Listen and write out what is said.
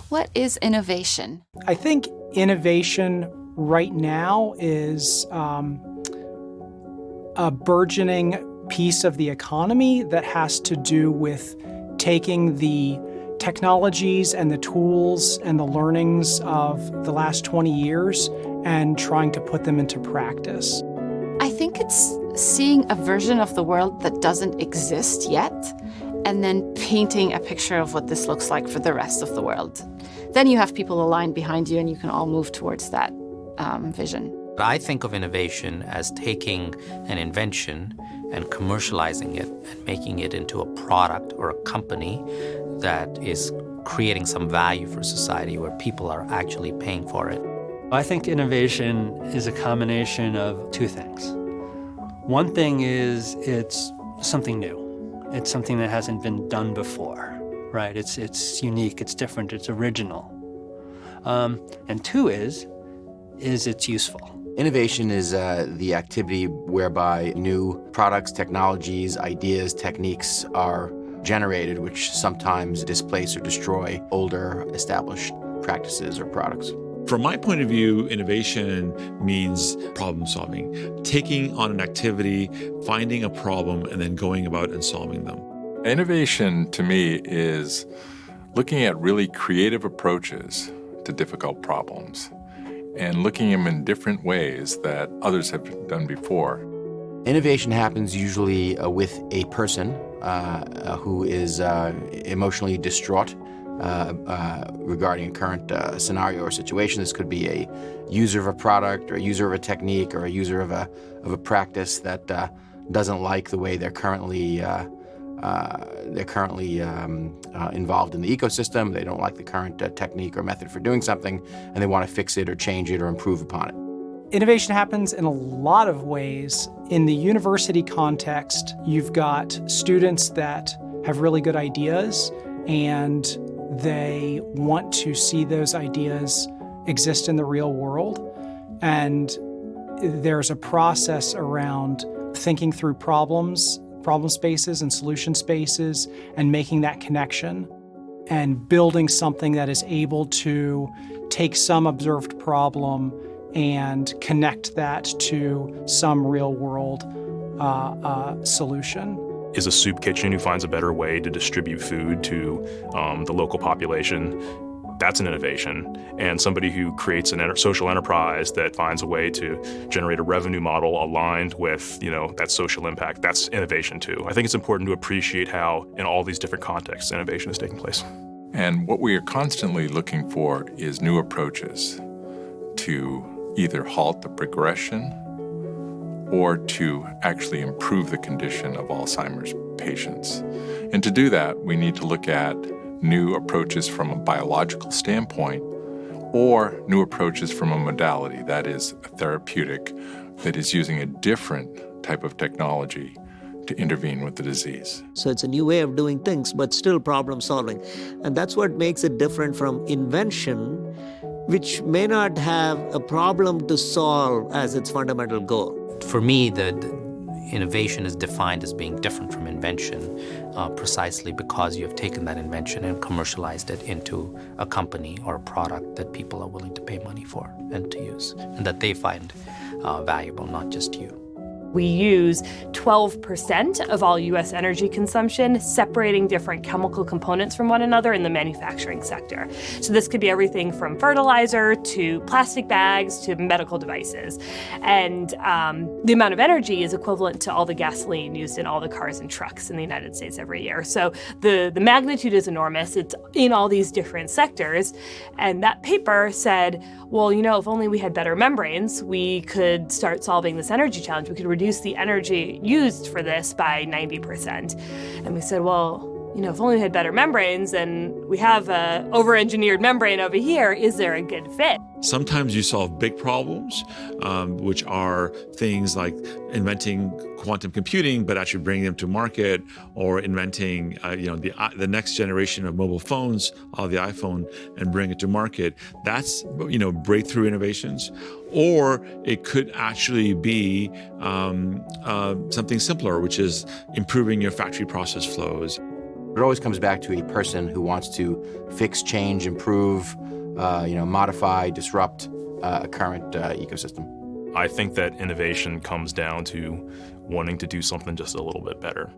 What is innovation? I think innovation right now is a burgeoning piece of the economy that has to do with taking the technologies and the tools and the learnings of the last 20 years and trying to put them into practice. I think it's seeing a version of the world that doesn't exist yet, and then painting a picture of what this looks like for the rest of the world. Then you have people aligned behind you, and you can all move towards that vision. I think of innovation as taking an invention and commercializing it and making it into a product or a company that is creating some value for society where people are actually paying for it. I think innovation is a combination of two things. One thing is it's something new. It's something that hasn't been done before, right? It's unique, it's different, it's original. And two is it's useful. Innovation is the activity whereby new products, technologies, ideas, techniques are generated, which sometimes displace or destroy older established practices or products. From my point of view, innovation means problem solving, taking on an activity, finding a problem, and then going about and solving them. Innovation, to me, is looking at really creative approaches to difficult problems and looking at them in different ways that others have done before. Innovation happens usually with a person who is emotionally distraught regarding a current scenario or situation. This could be a user of a product or a user of a technique or a user of a practice that doesn't like the way they're currently involved in the ecosystem. They don't like the current technique or method for doing something, and they want to fix it or change it or improve upon it. Innovation happens in a lot of ways. In the university context, you've got students that have really good ideas, and they want to see those ideas exist in the real world. And there's a process around thinking through problem spaces and solution spaces and making that connection and building something that is able to take some observed problem and connect that to some real world solution. Is a soup kitchen who finds a better way to distribute food to the local population. That's an innovation. And somebody who creates a social enterprise that finds a way to generate a revenue model aligned with, that social impact, that's innovation too. I think it's important to appreciate how, in all these different contexts, innovation is taking place. And what we are constantly looking for is new approaches to either halt the progression or to actually improve the condition of Alzheimer's patients. And to do that, we need to look at new approaches from a biological standpoint or new approaches from a modality, that is, a therapeutic, that is using a different type of technology to intervene with the disease. So it's a new way of doing things, but still problem solving. And that's what makes it different from invention, which may not have a problem to solve as its fundamental goal. For me, the innovation is defined as being different from invention precisely because you have taken that invention and commercialized it into a company or a product that people are willing to pay money for and to use, and that they find valuable, not just you. We use 12% of all U.S. energy consumption, separating different chemical components from one another in the manufacturing sector. So this could be everything from fertilizer to plastic bags to medical devices. And the amount of energy is equivalent to all the gasoline used in all the cars and trucks in the United States every year. So the magnitude is enormous. It's in all these different sectors. And that paper said, well, if only we had better membranes, we could start solving this energy challenge. We could reduce the energy used for this by 90%. And we said, well, if only we had better membranes, and we have a over-engineered membrane over here, is there a good fit? Sometimes you solve big problems, which are things like inventing quantum computing, but actually bringing them to market, or inventing, the next generation of mobile phones, the iPhone, and bring it to market. That's, breakthrough innovations. Or it could actually be something simpler, which is improving your factory process flows. It always comes back to a person who wants to fix, change, improve, modify, disrupt a current ecosystem. I think that innovation comes down to wanting to do something just a little bit better.